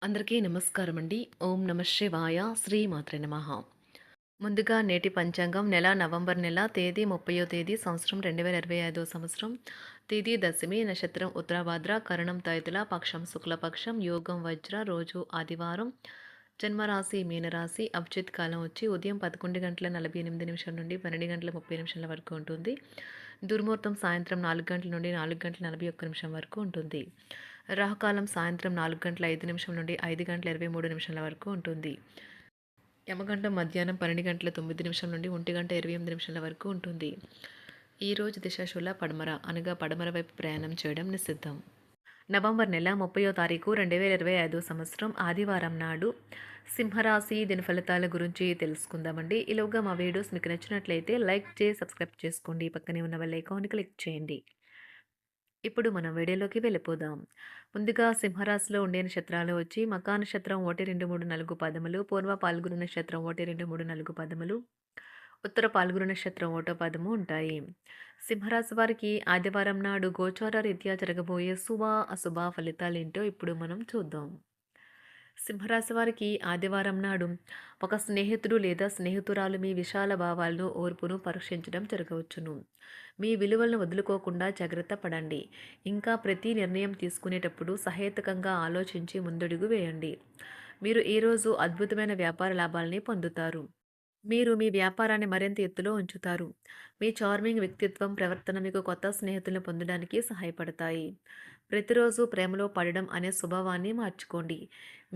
అందరికీ నమస్కారం అండి. ఓం నమ శివాయ. శ్రీమాత్రే నమః. ముందుగా నేటి పంచాంగం నెల నవంబర్ నెల తేదీ 30వ తేదీ సంవత్సరం 2025 సంవత్సరం. తిథి దశమి, నక్షత్రం ఉత్తరాభాద్ర, కరణం తైతుల, పక్షం శుక్లపక్షం, యోగం వజ్ర, రోజు ఆదివారం. జన్మరాశి మీనరాశి. అభిజిత్ కాలం వచ్చి ఉదయం 11 గంటల 48 నిమిషాల నుండి 12 గంటల 30 నిమిషాల వరకు ఉంటుంది. దుర్ముహూర్తం సాయంత్రం 4 గంటల నుండి 4 గంటల 41 నిమిషం వరకు ఉంటుంది. రాహుకాలం సాయంత్రం 4 గంటల 5 నిమిషం నుండి 5 గంటల 23 నిమిషాల వరకు ఉంటుంది. యమగండం మధ్యాహ్నం 12 గంటల 9 నిమిషం నుండి 1 గంట 28 నిమిషాల వరకు ఉంటుంది. ఈరోజు దిశాశూల పడమర అనగా పడమర వైపు ప్రయాణం చేయడం నిషిద్ధం. నవంబర్ నెల 30వ తారీఖు 2025 సంవత్సరం ఆదివారం నాడు సింహరాశి దిన ఫలితాల గురించి తెలుసుకుందామండి. ఈలోగా మా వీడియోస్ మీకు నచ్చినట్లయితే లైక్ చేసి సబ్స్క్రైబ్ చేసుకోండి. పక్కనే ఉన్న బెల్ ఐకాన్ని క్లిక్ చేయండి. ఇప్పుడు మనం వీడియోలోకి వెళ్ళిపోదాం. ముందుగా సింహరాశిలో ఉండే నక్షత్రాలు వచ్చి మకా నక్షత్రం 1, 2, 3, 4 పదములు, పూర్వ పాల్గొన నక్షత్రం 1, 2, 3, 4 పదములు, ఉత్తర పాల్గొన నక్షత్రం 1 పదము ఉంటాయి. సింహరాశి వారికి ఆదివారం నాడు గోచార రీత్యా జరగబోయే శుభ అశుభ ఫలితాలేంటో ఇప్పుడు మనం చూద్దాం. సింహరాశి వారికి ఆదివారం నాడు ఒక స్నేహితుడు లేదా స్నేహితురాలు మీ విశాల భావాలను ఓర్పును పరీక్షించడం జరగవచ్చును. మీ విలువలను వదులుకోకుండా జాగ్రత్త పడండి. ఇంకా ప్రతి నిర్ణయం తీసుకునేటప్పుడు సహేతుకంగా ఆలోచించి ముందడుగు వేయండి. మీరు ఈరోజు అద్భుతమైన వ్యాపార లాభాలని పొందుతారు. మీరు మీ వ్యాపారాన్ని మరింత ఎత్తులో ఉంచుతారు. మీ చార్మింగ్ వ్యక్తిత్వం, ప్రవర్తన మీకు కొత్త స్నేహితులను పొందడానికి సహాయపడతాయి. ప్రతిరోజు ప్రేమలో పడడం అనే స్వభావాన్ని మార్చుకోండి.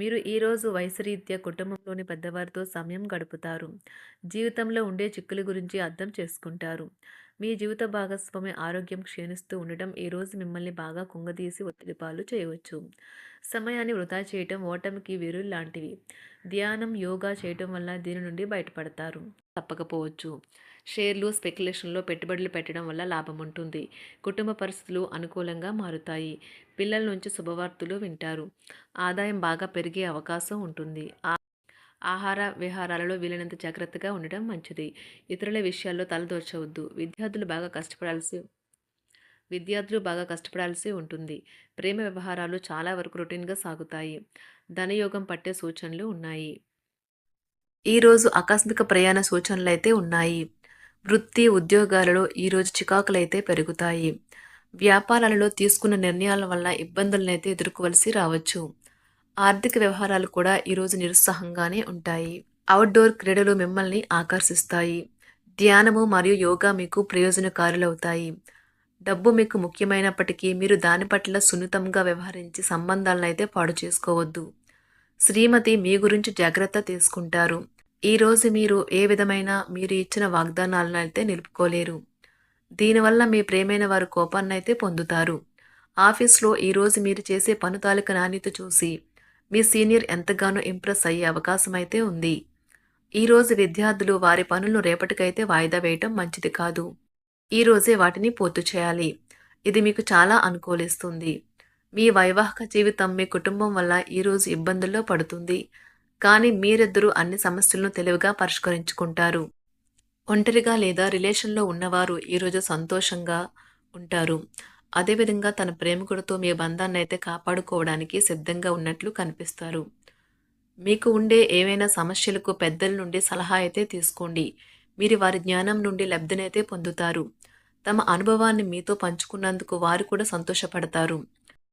మీరు ఈరోజు వయసురీత్యా కుటుంబంలోని పెద్దవారితో సమయం గడుపుతారు. జీవితంలో ఉండే చిక్కుల గురించి అర్థం చేసుకుంటారు. మీ జీవిత భాగస్వామి ఆరోగ్యం క్షీణిస్తూ ఉండటం ఈరోజు మిమ్మల్ని బాగా కుంగదీసి ఒత్తిడి పాలు చేయవచ్చు. సమయాన్ని వృధా చేయటం ఓటమికి వీరులు లాంటివి. ధ్యానం, యోగా చేయటం వల్ల దీని నుండి బయటపడతారు. తప్పకపోవచ్చు. షేర్లు, స్పెక్యులేషన్లో పెట్టుబడులు పెట్టడం వల్ల లాభం ఉంటుంది. కుటుంబ పరిస్థితులు అనుకూలంగా మారుతాయి. పిల్లల నుంచి శుభవార్తలు వింటారు. ఆదాయం బాగా పెరిగే అవకాశం ఉంటుంది. ఆహార విహారాలలో వీలైనంత జాగ్రత్తగా ఉండటం మంచిది. ఇతరుల విషయాల్లో తలదూర్చవద్దు. విద్యార్థులు బాగా కష్టపడాల్సి ఉంటుంది. ప్రేమ వ్యవహారాలు చాలా వరకు రొటీన్గా సాగుతాయి. ధనయోగం పట్టే సూచనలు ఉన్నాయి. ఈరోజు ఆకస్మిక ప్రయాణ సూచనలైతే ఉన్నాయి. వృత్తి, ఉద్యోగాలలో ఈరోజు చికాకులైతే పెరుగుతాయి. వ్యాపారాలలో తీసుకున్న నిర్ణయాల వల్ల ఇబ్బందులనైతే ఎదుర్కోవలసి రావచ్చు. ఆర్థిక వ్యవహారాలు కూడా ఈరోజు నిరుత్సాహంగానే ఉంటాయి. అవుట్డోర్ క్రీడలు మిమ్మల్ని ఆకర్షిస్తాయి. ధ్యానము మరియు యోగా మీకు ప్రయోజనకారులవుతాయి. డబ్బు మీకు ముఖ్యమైనప్పటికీ మీరు దాని పట్ల సున్నితంగా వ్యవహరించి సంబంధాలనైతే పాడు చేసుకోవద్దు. శ్రీమతి మీ గురించి జాగ్రత్త తీసుకుంటారు. ఈరోజు మీరు ఏ విధమైన మీరు ఇచ్చిన వాగ్దానాలను అయితే నిలుపుకోలేరు. దీనివల్ల మీ ప్రేమైన వారు కోపాన్నైతే పొందుతారు. ఆఫీస్లో ఈరోజు మీరు చేసే పని తాలూకు నాణ్యత చూసి మీ సీనియర్ ఎంతగానో ఇంప్రెస్ అయ్యే అవకాశం అయితే ఉంది. ఈరోజు విద్యార్థులు వారి పనులను రేపటికైతే వాయిదా వేయటం మంచిది కాదు. ఈరోజే వాటిని పూర్తి చేయాలి. ఇది మీకు చాలా అనుకూలిస్తుంది. మీ వైవాహిక జీవితం మీ కుటుంబం వల్ల ఈరోజు ఇబ్బందుల్లో పడుతుంది. కానీ మీరిద్దరూ అన్ని సమస్యలను తెలివిగా పరిష్కరించుకుంటారు. ఒంటరిగా లేదా రిలేషన్లో ఉన్నవారు ఈరోజు సంతోషంగా ఉంటారు. అదేవిధంగా తన ప్రేమికుడితో మీ బంధాన్ని అయితే కాపాడుకోవడానికి సిద్ధంగా ఉన్నట్లు కనిపిస్తారు. మీకు ఉండే ఏవైనా సమస్యలకు పెద్దల నుండి సలహా అయితే తీసుకోండి. మీరు వారి జ్ఞానం నుండి లబ్ధినైతే పొందుతారు. తమ అనుభవాన్ని మీతో పంచుకున్నందుకు వారు కూడా సంతోషపడతారు.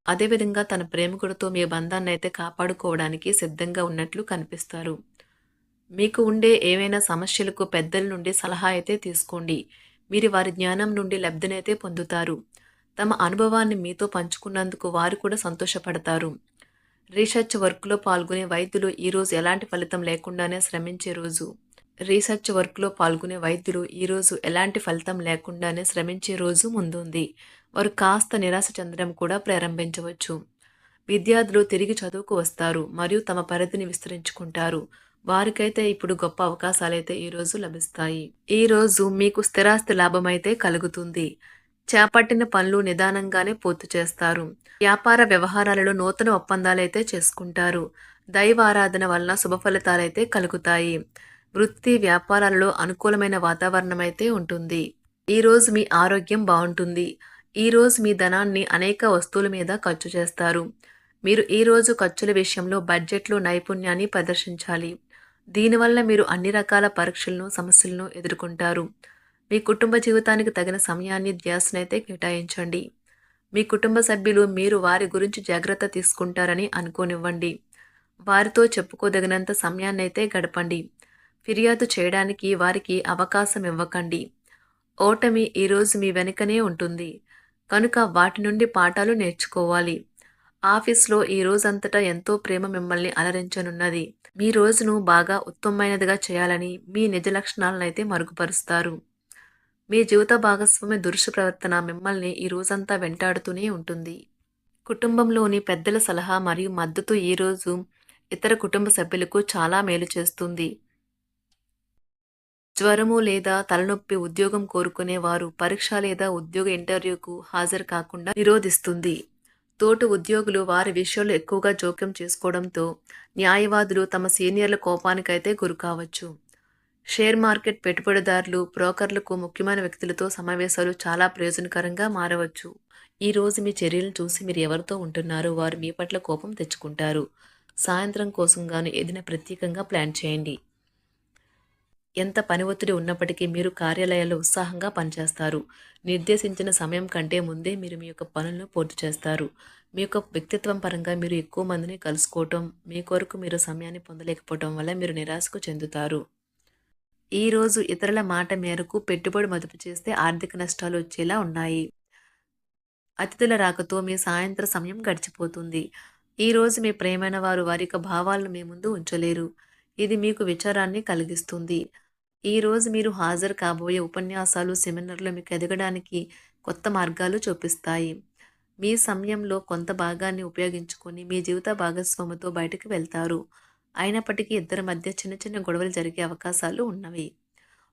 అదేవిధంగా తన ప్రేమికుడితో మీ బంధాన్ని అయితే కాపాడుకోవడానికి సిద్ధంగా ఉన్నట్లు కనిపిస్తారు. మీకు ఉండే ఏవైనా సమస్యలకు పెద్దల నుండి సలహా అయితే తీసుకోండి. మీరు వారి జ్ఞానం నుండి లబ్ధినైతే పొందుతారు. తమ అనుభవాన్ని మీతో పంచుకున్నందుకు వారు కూడా సంతోషపడతారు. రీసెర్చ్ వర్క్లో పాల్గొనే వైద్యులు ఈరోజు ఎలాంటి ఫలితం లేకుండానే శ్రమించే రోజు. ఈరోజు ఎలాంటి ఫలితం లేకుండానే శ్రమించే రోజు ముందుంది. వారు కాస్త నిరాశ చెందడం కూడా ప్రారంభించవచ్చు. విద్యార్థులు తిరిగి చదువుకు వస్తారు మరియు తమ పరిధిని విస్తరించుకుంటారు. వారికైతే ఇప్పుడు గొప్ప అవకాశాలైతే ఈరోజు లభిస్తాయి. ఈరోజు మీకు స్థిరాస్తి లాభమైతే కలుగుతుంది. చేపట్టిన పనులు నిదానంగానే పూర్తి చేస్తారు. వ్యాపార వ్యవహారాలలో నూతన ఒప్పందాలైతే చేసుకుంటారు. దైవ ఆరాధన వలన శుభ ఫలితాలైతే కలుగుతాయి. వృత్తి వ్యాపారాలలో అనుకూలమైన వాతావరణం అయితే ఉంటుంది. ఈరోజు మీ ఆరోగ్యం బాగుంటుంది. ఈరోజు మీ ధనాన్ని అనేక వస్తువుల మీద ఖర్చు చేస్తారు. మీరు ఈరోజు ఖర్చుల విషయంలో బడ్జెట్లో నైపుణ్యాన్ని ప్రదర్శించాలి. దీనివల్ల మీరు అన్ని రకాల పరీక్షలను, సమస్యలను ఎదుర్కొంటారు. మీ కుటుంబ జీవితానికి తగిన సమయాన్ని, ధ్యాసనైతే కేటాయించండి. మీ కుటుంబ సభ్యులు మీరు వారి గురించి జాగ్రత్త తీసుకుంటారని అనుకోనివ్వండి. వారితో చెప్పుకోదగినంత సమయాన్నైతే గడపండి. ఫిర్యాదు చేయడానికి వారికి అవకాశం ఇవ్వకండి. ఓటమి ఈరోజు మీ వెనుకనే ఉంటుంది. కనుక వాటి నుండి పాఠాలు నేర్చుకోవాలి. ఆఫీస్‌లో ఈ రోజంతటా ఎంతో ప్రేమ మిమ్మల్ని అలరించనున్నది. మీ రోజును బాగా ఉత్తమమైనదిగా చేయాలని మీ నిజ లక్షణాలనైతే మరుగుపరుస్తారు. మీ జీవిత భాగస్వామి దురుసు ప్రవర్తన మిమ్మల్ని ఈ రోజంతా వెంటాడుతూనే ఉంటుంది. కుటుంబంలోని పెద్దల సలహా మరియు మద్దతు ఈరోజు ఇతర కుటుంబ సభ్యులకు చాలా మేలు చేస్తుంది. జ్వరము లేదా తలనొప్పి ఉద్యోగం కోరుకునేవారు పరీక్ష లేదా ఉద్యోగ ఇంటర్వ్యూకు హాజరు కాకుండా నిరోధిస్తుంది. తోటి ఉద్యోగులు వారి విషయంలో ఎక్కువగా జోక్యం చేసుకోవడంతో న్యాయవాదులు తమ సీనియర్ల కోపానికైతే గురికావచ్చు. షేర్ మార్కెట్ పెట్టుబడిదారులు, బ్రోకర్లకు ముఖ్యమైన వ్యక్తులతో సమావేశాలు చాలా ప్రయోజనకరంగా మారవచ్చు. ఈ రోజు మీ చర్యలను చూసి మీరు ఎవరితో ఉంటున్నారో వారు మీ పట్ల కోపం తెచ్చుకుంటారు. సాయంత్రం కోసం గాను ఏదైనా ప్రత్యేకంగా ప్లాన్ చేయండి. ఎంత పని ఒత్తిడి ఉన్నప్పటికీ మీరు కార్యాలయాల్లో ఉత్సాహంగా పనిచేస్తారు. నిర్దేశించిన సమయం కంటే ముందే మీరు మీ యొక్క పనులను పూర్తి చేస్తారు. మీ యొక్క వ్యక్తిత్వం పరంగా మీరు ఎక్కువ మందిని కలుసుకోవటం, మీ కొరకు మీరు సమయాన్ని పొందలేకపోవటం వల్ల మీరు నిరాశకు చెందుతారు. ఈరోజు ఇతరుల మాట మేరకు పెట్టుబడి మదుపు చేస్తే ఆర్థిక నష్టాలు వచ్చేలా ఉన్నాయి. అతిథుల రాకతో మీ సాయంత్ర సమయం గడిచిపోతుంది. ఈరోజు మీ ప్రియమైన వారు వారి యొక్క భావాలను మీ ముందు ఉంచలేరు. ఇది మీకు విచారాన్ని కలిగిస్తుంది. ఈరోజు మీరు హాజరు కాబోయే ఉపన్యాసాలు, సెమినార్లు మీకు ఎదగడానికి కొత్త మార్గాలు చూపిస్తాయి. మీ సమయంలో కొంత భాగాన్ని ఉపయోగించుకొని మీ జీవిత భాగస్వామితో బయటకు వెళ్తారు. అయినప్పటికీ ఇద్దరి మధ్య చిన్న చిన్న గొడవలు జరిగే అవకాశాలు ఉన్నవి.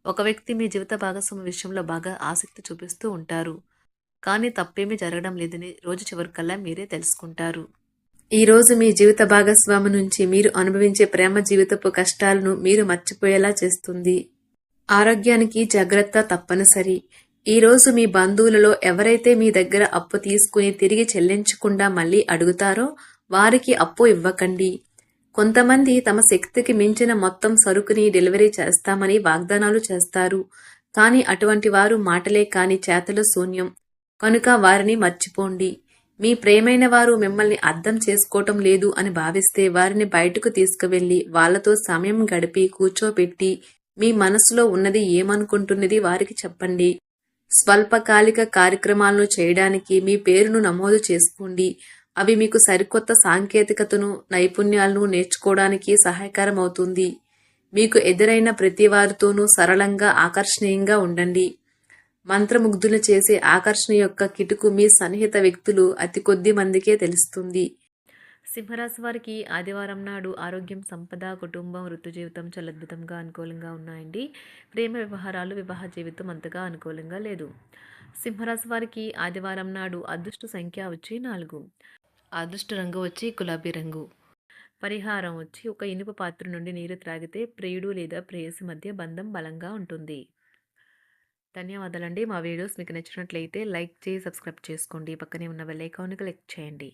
ఒక వ్యక్తి మీ జీవిత భాగస్వామి విషయంలో బాగా ఆసక్తి చూపిస్తూ ఉంటారు. కానీ తప్పేమీ జరగడం లేదని రోజు చివరికల్లా మీరే తెలుసుకుంటారు. ఈరోజు మీ జీవిత భాగస్వామి నుంచి మీరు అనుభవించే ప్రేమ జీవితపు కష్టాలను మీరు మర్చిపోయేలా చేస్తుంది. ఆరోగ్యానికి జాగ్రత్త తప్పనిసరి. ఈరోజు మీ బంధువులలో ఎవరైతే మీ దగ్గర అప్పు తీసుకుని తిరిగి చెల్లించకుండా మళ్ళీ అడుగుతారో వారికి అప్పు ఇవ్వకండి. కొంతమంది తమ శక్తికి మించిన మొత్తం సరుకుని డెలివరీ చేస్తామని వాగ్దానాలు చేస్తారు. కానీ అటువంటి వారు మాటలే కాని చేతలు శూన్యం. కనుక వారిని మర్చిపోండి. మీ ప్రియమైన వారు మిమ్మల్ని అర్థం చేసుకోవటం లేదు అని భావిస్తే వారిని బయటకు తీసుకువెళ్ళి వాళ్లతో సమయం గడిపి కూర్చోబెట్టి మీ మనసులో ఉన్నది ఏమనుకుంటున్నది వారికి చెప్పండి. స్వల్పకాలిక కార్యక్రమాలను చేయడానికి మీ పేరును నమోదు చేసుకోండి. అవి మీకు సరికొత్త సాంకేతికతను, నైపుణ్యాలను నేర్చుకోవడానికి సహాయకరం అవుతుంది. మీకు ఎదురైన ప్రతి వారితోనూ సరళంగా, ఆకర్షణీయంగా ఉండండి. మంత్రముగ్ధులు చేసే ఆకర్షణ యొక్క కిటుకు మీ సన్నిహిత వ్యక్తులు అతి కొద్ది మందికే తెలుస్తుంది. సింహరాశి వారికి ఆదివారం నాడు ఆరోగ్యం, సంపద, కుటుంబం, వృత్తి జీవితం చాలా అద్భుతంగా అనుకూలంగా ఉన్నాయండి. ప్రేమ వ్యవహారాలు, వివాహ జీవితం అంతగా అనుకూలంగా లేదు. సింహరాశి వారికి ఆదివారం నాడు అదృష్ట సంఖ్య వచ్చి 4. అదృష్ట రంగు వచ్చి గులాబీ రంగు. పరిహారం వచ్చి ఒక ఇనుప పాత్ర నుండి నీరు త్రాగితే ప్రియుడు లేదా ప్రేయసి మధ్య బంధం బలంగా ఉంటుంది. ధన్యవాదాలండి. మా వీడియోస్ మీకు నచ్చినట్లయితే లైక్ చేసి సబ్స్క్రైబ్ చేసుకోండి. పక్కనే ఉన్న బెల్ ఐకాన్ని క్లిక్ చేయండి.